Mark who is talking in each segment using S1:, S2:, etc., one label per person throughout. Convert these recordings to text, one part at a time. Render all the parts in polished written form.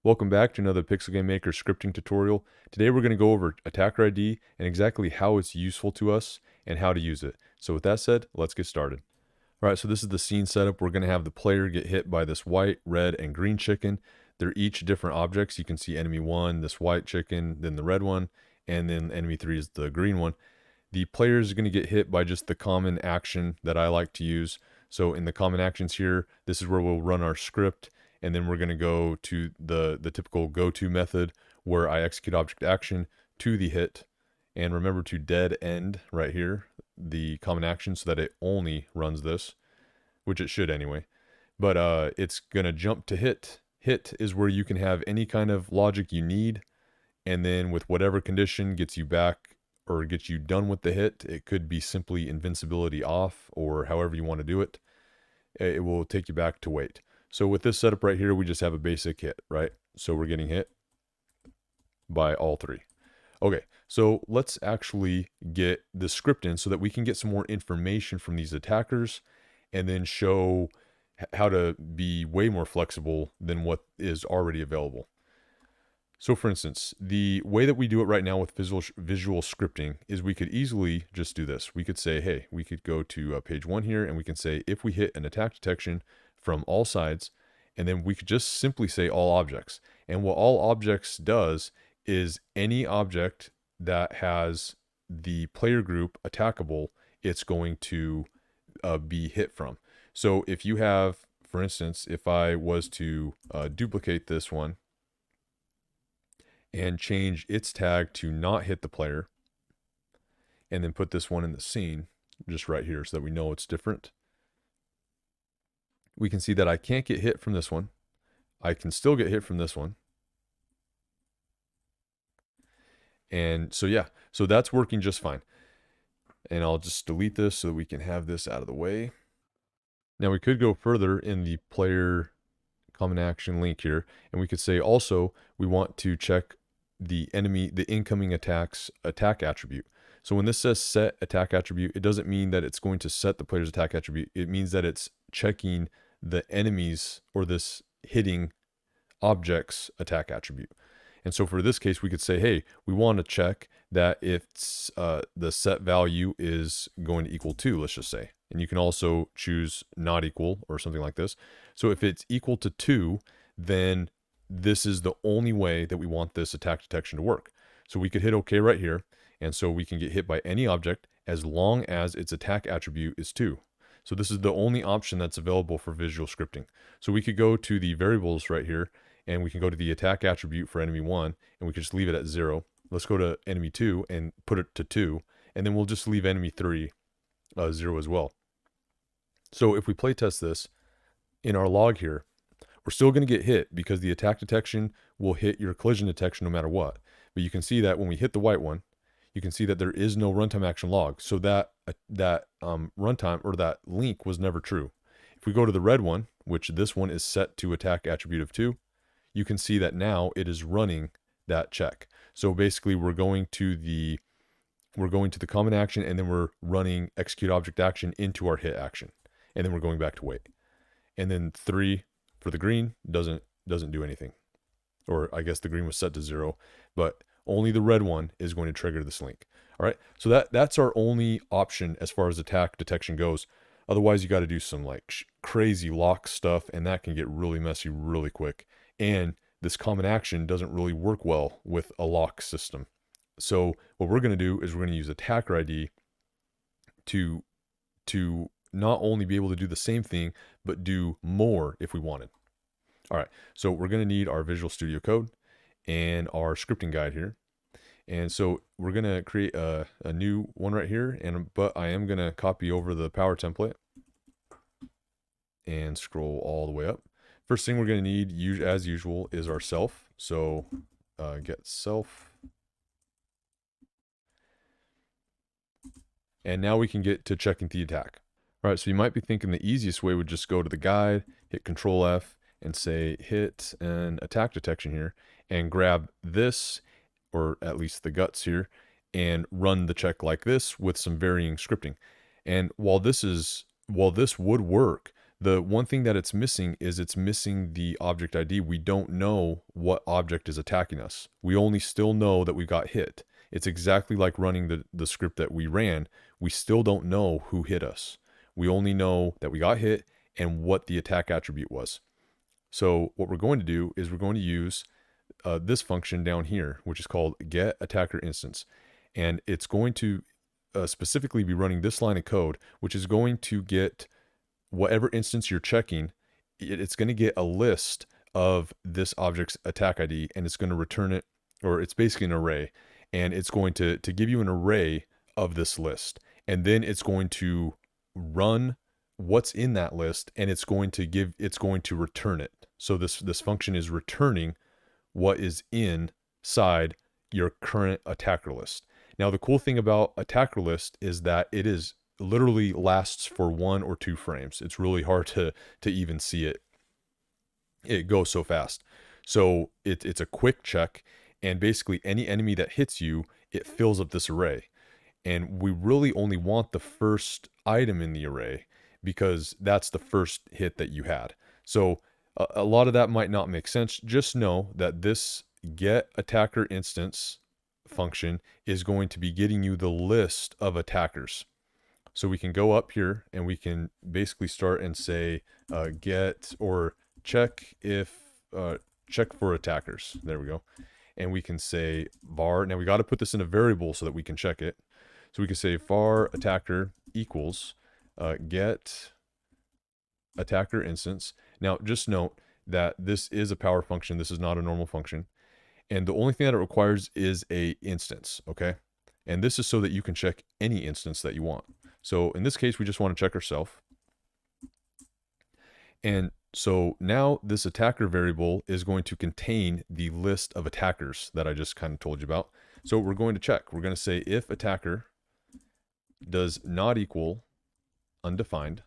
S1: Welcome back to another Pixel Game Maker scripting tutorial. Today we're going to go over attacker ID and exactly how it's useful to us and how to use it. So with that said, let's get started. All right, so this is the scene setup. We're going to have the player get hit by this white, red, and green chicken. They're each different objects. You can see enemy 1, this white chicken, then the red one, and then enemy 3 is the green one. The player is going to get hit by just the common action that I like to use. So in the common actions here, this is where we'll run our script. And then we're going to go to the typical go-to method where I execute object action to the hit. And remember to dead end right here, the common action, so that it only runs this, which it should anyway. But it's going to jump to hit. Hit is where you can have any kind of logic you need. And then with whatever condition gets you back or gets you done with the hit, it could be simply invincibility off or however you want to do it. It will take you back to wait. So with this setup right here, we just have a basic hit, right? So we're getting hit by all three. Okay, so let's actually get the script in so that we can get some more information from these attackers and then show how to be way more flexible than what is already available. So for instance, the way that we do it right now with visual scripting is we could easily just do this. We could say, hey, we could go to page 1 here and we can say if we hit an attack detection from all sides, and then we could just simply say all objects. And what all objects does is any object that has the player group attackable, it's going to be hit from. So if you have, for instance, if I was to duplicate this one and change its tag to not hit the player, and then put this one in the scene, just right here so that we know it's different, we can see that I can't get hit from this one. I can still get hit from this one. And so yeah, so that's working just fine. And I'll just delete this so that we can have this out of the way. Now we could go further in the player common action link here, and we could say also we want to check the incoming attack attribute. So when this says set attack attribute, it doesn't mean that it's going to set the player's attack attribute. It means that it's checking the enemy's or this hitting object's attack attribute. And so for this case, we could say, hey, we want to check that it's the set value is going to equal 2, let's just say. And you can also choose not equal or something like this. So if it's equal to 2, then this is the only way that we want this attack detection to work. So we could hit OK right here. And so we can get hit by any object as long as its attack attribute is 2. So this is the only option that's available for visual scripting. So we could go to the variables right here, and we can go to the attack attribute for enemy 1, and we can just leave it at 0. Let's go to enemy 2 and put it to 2, and then we'll just leave enemy 3 0 as well. So if we play test this in our log here, we're still going to get hit because the attack detection will hit your collision detection no matter what. But you can see that when we hit the white one, you can see that there is no runtime action log. So that runtime or that link was never true. If we go to the red one, which this one is set to attack attribute of 2, you can see that now it is running that check. So basically we're going to the common action, and then we're running execute object action into our hit action. And then we're going back to wait. And then 3 for the green doesn't do anything. Or I guess the green was set to 0, but only the red one is going to trigger this link. All right, so that's our only option as far as attack detection goes. Otherwise, you got to do some like crazy lock stuff, and that can get really messy really quick. And this common action doesn't really work well with a lock system. So what we're going to do is we're going to use attacker ID to not only be able to do the same thing, but do more if we wanted. All right, so we're going to need our Visual Studio Code and our scripting guide here. And so we're going to create a new one right here, but I am going to copy over the power template and scroll all the way up. First thing we're going to need, as usual, is our self. So get self. And now we can get to checking the attack. All right, so you might be thinking the easiest way would just go to the guide, hit Control F, and say hit an attack detection here, and grab this, or at least the guts here, and run the check like this with some varying scripting. And while this would work, The one thing that it's missing is it's missing the object ID. We don't know what object is attacking us. We only still know that we got hit. It's exactly like running the script that we ran. We still don't know who hit us. We only know that we got hit and what the attack attribute was. So what we're going to do is we're going to use this function down here, which is called get attacker instance. And it's going to specifically be running this line of code, which is going to get whatever instance you're checking, it's going to get a list of this object's attack ID, and it's going to return it, or it's basically an array, and it's going to give you an array of this list. And then it's going to run what's in that list, and it's going to return it. So this function is returning what is inside your current attacker list. Now, the cool thing about attacker list is that it is literally lasts for 1 or 2 frames. It's really hard to even see it. It goes so fast. So it's a quick check, and basically any enemy that hits you, it fills up this array. And we really only want the first item in the array because that's the first hit that you had. So a lot of that might not make sense. Just know that this get attacker instance function is going to be getting you the list of attackers. So we can go up here and we can basically start and say get or check for attackers. There we go. And we can say var. Now we got to put this in a variable so that we can check it. So we can say var attacker equals get attacker instance. Now just note that this is a power function. This is not a normal function. And the only thing that it requires is a instance, okay? And this is so that you can check any instance that you want. So in this case, we just want to check ourselves. And so now this attacker variable is going to contain the list of attackers that I just kind of told you about. So we're going to check. We're going to say if attacker does not equal undefined,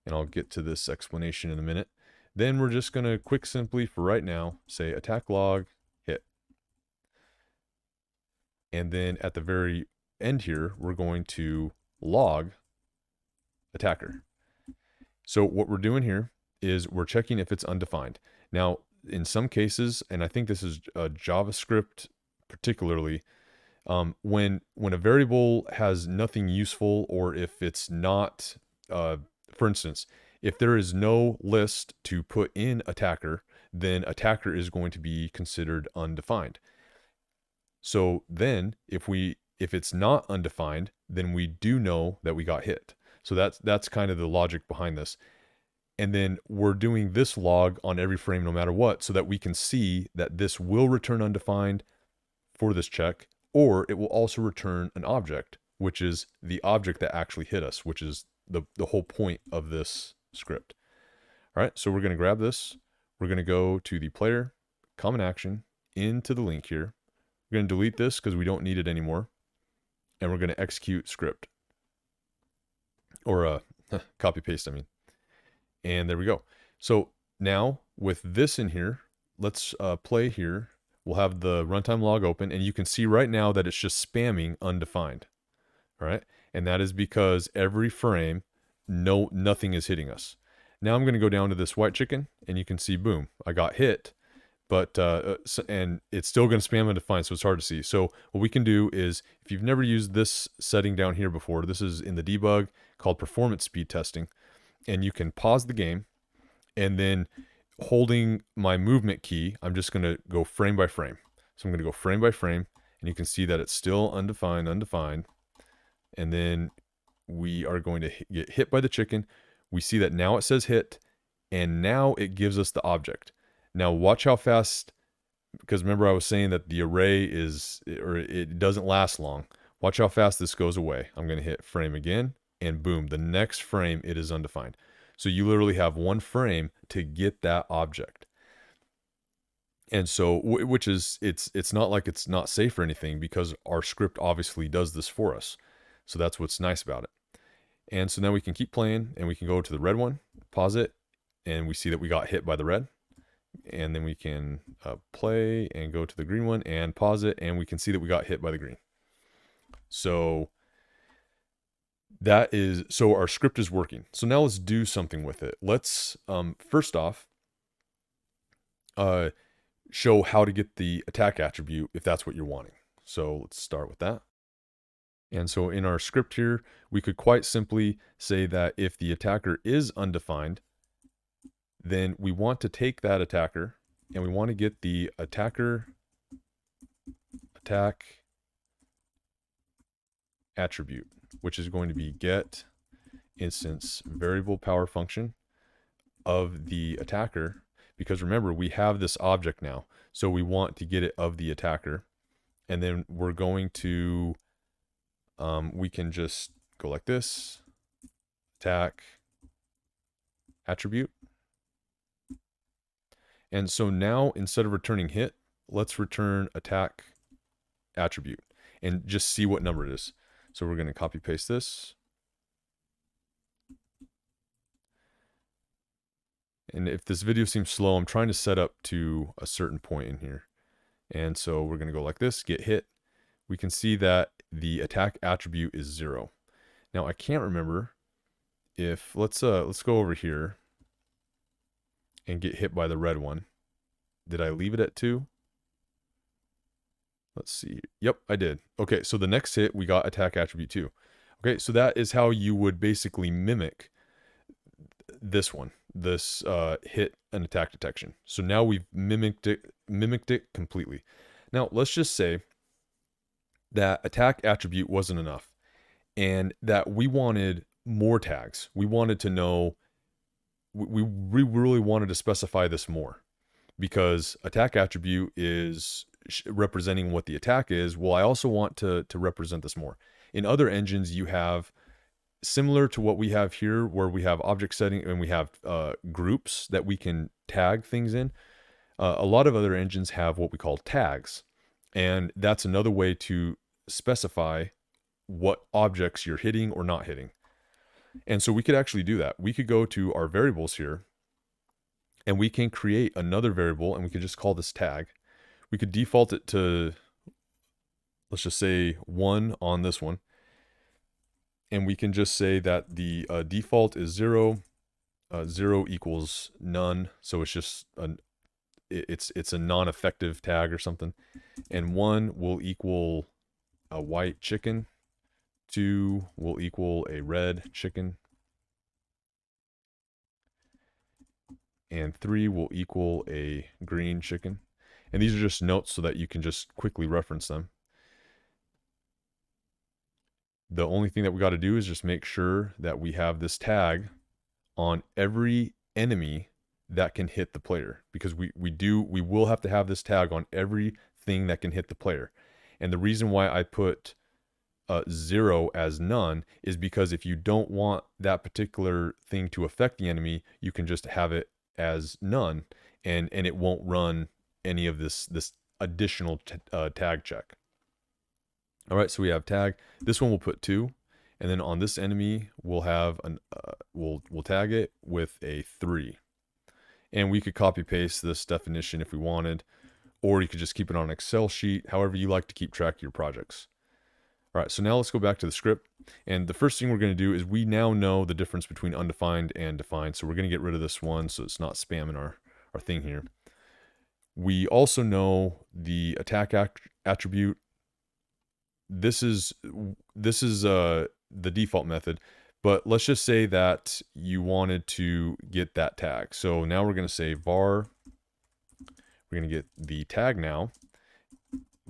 S1: and I'll get to this explanation in a minute. Then we're just going to simply for right now say attack log hit. And then at the very end here, we're going to log attacker. So what we're doing here is we're checking if it's undefined. Now, in some cases, and I think this is JavaScript particularly, when a variable has nothing useful, or if it's not, for instance, if there is no list to put in attacker, then attacker is going to be considered undefined. So then if it's not undefined, then we do know that we got hit. So that's kind of the logic behind this. And then we're doing this log on every frame no matter what, so that we can see that this will return undefined for this check, or it will also return an object, which is the object that actually hit us, which is the whole point of this script. All right, so we're going to grab this. We're going to go to the player, common action, into the link here. We're going to delete this because we don't need it anymore. And we're going to execute script. Or copy paste, I mean. And there we go. So now with this in here, let's play here. We'll have the runtime log open, and you can see right now that it's just spamming undefined. All right. And that is because every frame, nothing is hitting us. Now I'm going to go down to this white chicken, and you can see, boom, I got hit. But and it's still going to spam undefined, so it's hard to see. So what we can do is, if you've never used this setting down here before, this is in the debug called performance speed testing, and you can pause the game, and then holding my movement key, I'm just going to go frame by frame. So I'm going to go frame by frame, and you can see that it's still undefined, and then we are going to get hit by the chicken. We see that now it says hit, and now it gives us the object. Now watch how fast, because remember I was saying that the array it doesn't last long. Watch how fast this goes away. I'm going to hit frame again, and boom, the next frame it is undefined. So you literally have one frame to get that object. And so, which is, it's not like it's not safe or anything, because our script obviously does this for us. So that's what's nice about it. And so now we can keep playing, and we can go to the red one, pause it, and we see that we got hit by the red. And then we can play and go to the green one and pause it, and we can see that we got hit by the green. So that is, so our script is working. So now let's do something with it. Let's, first off, show how to get the attack attribute if that's what you're wanting. So let's start with that. And so in our script here, we could quite simply say that if the attacker is undefined, then we want to take that attacker and we want to get the attacker attack attribute, which is going to be get instance variable power function of the attacker, because remember, we have this object now, so we want to get it of the attacker. And then we're going to, we can just go like this, attack attribute. And so now instead of returning hit, let's return attack attribute and just see what number it is. So we're going to copy paste this. And if this video seems slow, I'm trying to set up to a certain point in here. And so we're going to go like this, get hit. We can see that the attack attribute is 0. Now I can't remember if, let's go over here and get hit by the red one. Did I leave it at 2? Let's see. Yep, I did. Okay, so the next hit, we got attack attribute 2. Okay, so that is how you would basically mimic this one, this hit and attack detection. So now we've mimicked it completely. Now let's just say that attack attribute wasn't enough and that we wanted more tags. We wanted to know, we really wanted to specify this more, because attack attribute is representing what the attack is. Well, I also want to represent this more. In other engines, you have, similar to what we have here, where we have object setting and we have groups that we can tag things in. A lot of other engines have what we call tags. And that's another way to specify what objects you're hitting or not hitting. And so we could actually do that. We could go to our variables here and we can create another variable and we could just call this tag. We could default it to, let's just say 1 on this one. And we can just say that the default is 0. 0 equals none. So it's just it's a non-effective tag or something. And 1 will equal a white chicken. 2 will equal a red chicken. And 3 will equal a green chicken. And these are just notes so that you can just quickly reference them. The only thing that we got to do is just make sure that we have this tag on every enemy that can hit the player, because we will have to have this tag on everything that can hit the player. And the reason why I put 0 as none is because if you don't want that particular thing to affect the enemy, you can just have it as none, and it won't run any of this additional tag check. All right, so we have tag. This one we'll put 2, and then on this enemy we'll have an we'll tag it with a 3. And we could copy paste this definition if we wanted, or you could just keep it on an Excel sheet, however you like to keep track of your projects. All right, so now let's go back to the script. And the first thing we're going to do is we now know the difference between undefined and defined. So we're going to get rid of this one so it's not spamming our thing here. We also know the attack attribute. This is the default method, but let's just say that you wanted to get that tag. So now we're going to say var, we're going to get the tag now,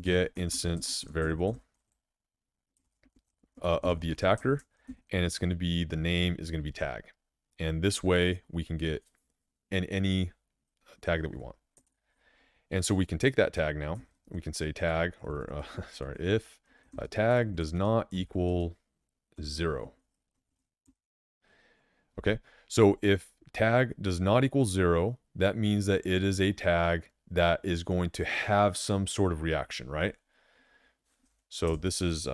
S1: get instance variable of the attacker, and it's going to be, the name is going to be tag. And this way we can get any tag that we want. And so we can take that tag now, we can say tag, or sorry, if a tag does not equal 0. Okay, so if tag does not equal 0, that means that it is a tag that is going to have some sort of reaction, right? So this is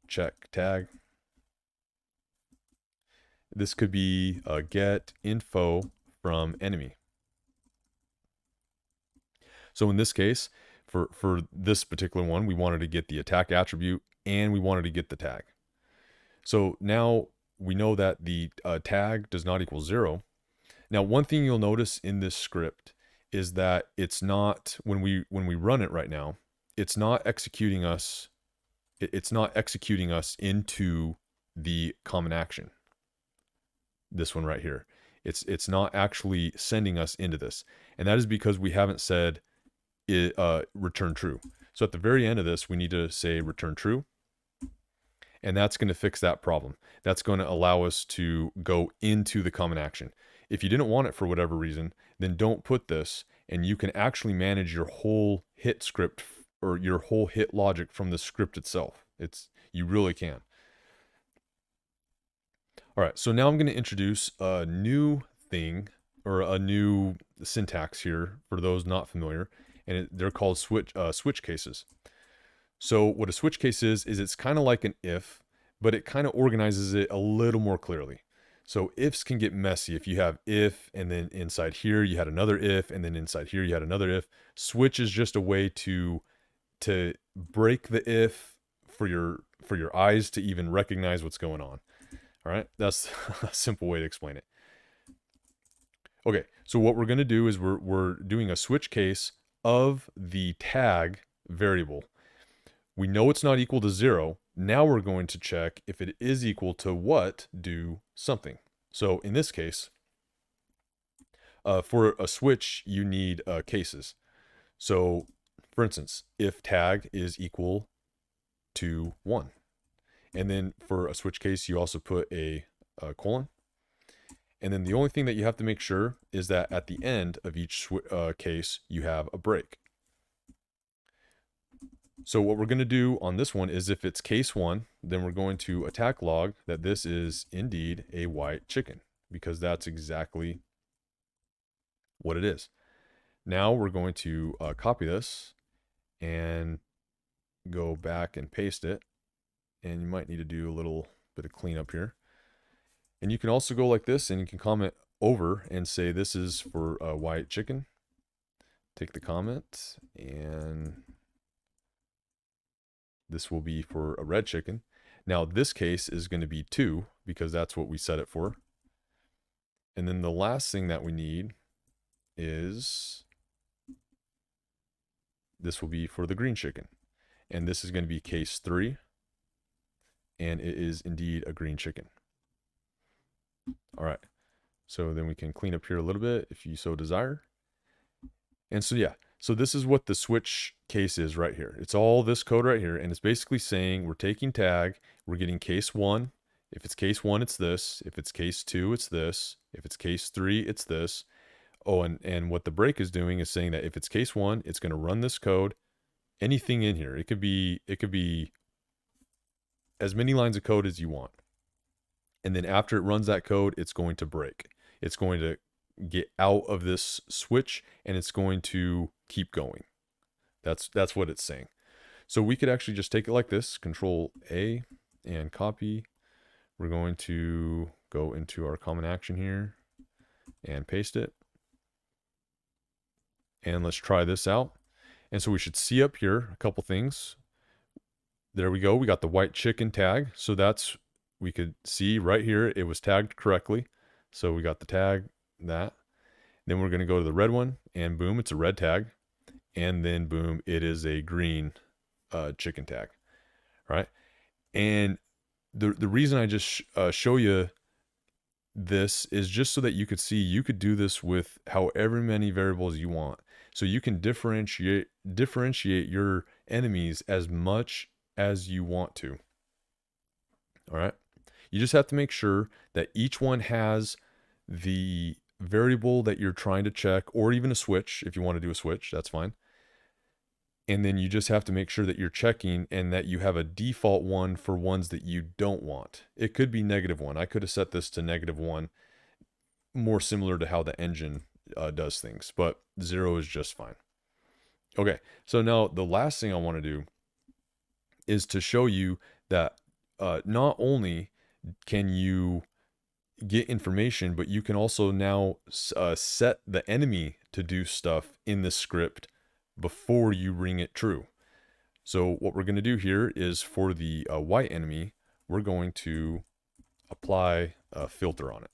S1: check tag. This could be get info from enemy. So in this case, for this particular one, we wanted to get the attack attribute and we wanted to get the tag. So now we know that the tag does not equal 0. Now, one thing you'll notice in this script is that it's not, when we run it right now, it's not executing us. It's not executing us into the common action. This one right here. It's not actually sending us into this. And that is because we haven't said return true. So at the very end of this, we need to say return true. And that's going to fix that problem. That's going to allow us to go into the common action. If you didn't want it for whatever reason, then don't put this, and you can actually manage your whole hit script or your whole hit logic from the script itself. You really can. All right, so now I'm going to introduce a new thing or a new syntax here for those not familiar, and they're called switch cases. So what a switch case is it's kind of like an if, but it kind of organizes it a little more clearly. So ifs can get messy. If you have if, and then inside here you had another if, and then inside here you had another if. Switch is just a way to break the if for your eyes to even recognize what's going on. All right, that's a simple way to explain it. Okay, so what we're going to do is we're doing a switch case of the tag variable. We know it's not equal to 0. Now we're going to check if it is equal to what, do something. So in this case, for a switch, you need cases. So for instance, if tag is equal to 1. And then for a switch case, you also put a colon. And then the only thing that you have to make sure is that at the end of each case, you have a break. So what we're going to do on this one is if it's case 1, then we're going to attack log that this is indeed a white chicken, because that's exactly what it is. Now we're going to copy this and go back and paste it. And you might need to do a little bit of cleanup here. And you can also go like this, and you can comment over and say this is for a white chicken. Take the comment, and this will be for a red chicken. Now this case is going to be 2 because that's what we set it for. And then the last thing that we need is this will be for the green chicken. And this is going to be case 3. And it is indeed a green chicken. All right. So then we can clean up here a little bit if you so desire. And so yeah, so this is what the switch case is right here. It's all this code right here, and it's basically saying we're taking tag, we're getting case 1. If it's case 1, it's this. If it's case 2, it's this. If it's case 3, it's this. Oh, and what the break is doing is saying that if it's case 1, it's going to run this code. Anything in here, it could be as many lines of code as you want. And then after it runs that code, it's going to break. It's going to get out of this switch, and it's going to keep going. That's what it's saying. So we could actually just take it like this, Control A and copy. We're going to go into our common action here and paste it. And let's try this out. And so we should see up here a couple things. There we go. We got the white chicken tag. So we could see right here, it was tagged correctly. So we got the tag, that. Then we're going to go to the red one, and boom, it's a red tag. And then boom, it is a green chicken tag, right? And the reason I just show you this is just so that you could see you could do this with however many variables you want. So you can differentiate your enemies as much as you want to. All right. You just have to make sure that each one has the variable that you're trying to check, or even a switch. If you want to do a switch, that's fine. And then you just have to make sure that you're checking and that you have a default one for ones that you don't want. It could be -1. I could have set this to -1, more similar to how the engine does things, but 0 is just fine. Okay, so now the last thing I want to do is to show you that not only can you get information, but you can also now set the enemy to do stuff in the script before you ring it true. So what we're going to do here is for the white enemy, we're going to apply a filter on it.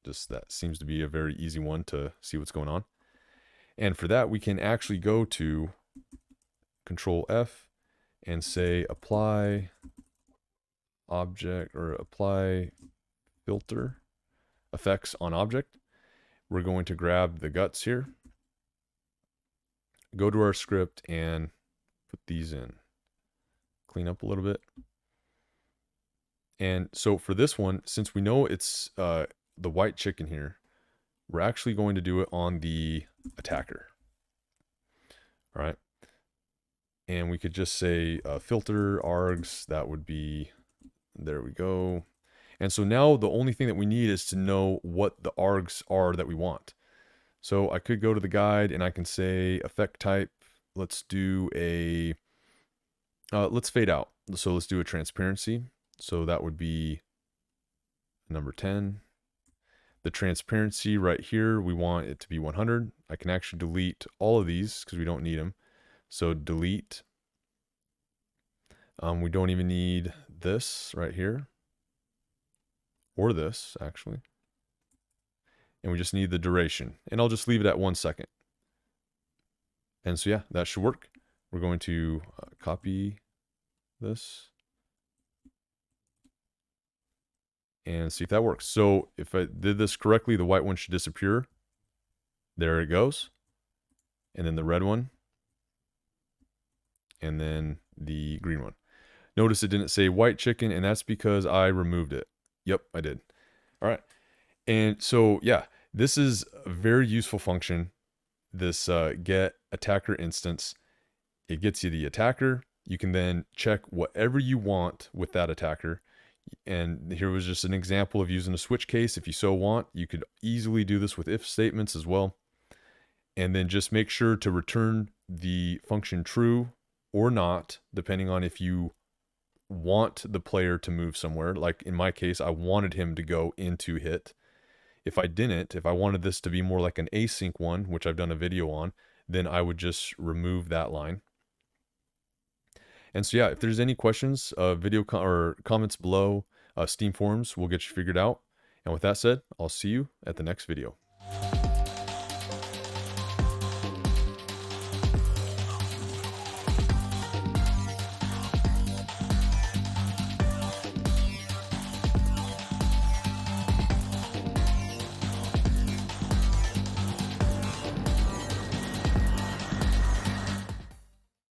S1: Just that seems to be a very easy one to see what's going on. And for that, we can actually go to Control F and say apply object, or apply filter effects on object. We're going to grab the guts here, go to our script and put these in, clean up a little bit. And so for this one, since we know it's the white chicken here, we're actually going to do it on the attacker. All right. And we could just say filter args, that would be, there we go. And so now the only thing that we need is to know what the args are that we want. So I could go to the guide and I can say effect type, let's do a, let's fade out. So let's do a transparency. So that would be number 10. The transparency right here, we want it to be 100. I can actually delete all of these because we don't need them. So delete. We don't even need this right here, or this actually. And we just need the duration. And I'll just leave it at 1 second. And so yeah, that should work. We're going to copy this and see if that works. So if I did this correctly, the white one should disappear. There it goes. And then the red one. And then the green one. Notice it didn't say white chicken, and that's because I removed it. Yep, I did. All right. And so, yeah, this is a very useful function, this get attacker instance. It gets you the attacker. You can then check whatever you want with that attacker. And here was just an example of using a switch case. If you so want, you could easily do this with if statements as well. And then just make sure to return the function true or not, depending on if you want the player to move somewhere. Like in my case, I wanted him to go into hit. If I didn't, if I wanted this to be more like an async one, which I've done a video on, then I would just remove that line. And so yeah, if there's any questions, or comments below, Steam forums will get you figured out. And with that said, I'll see you at the next video.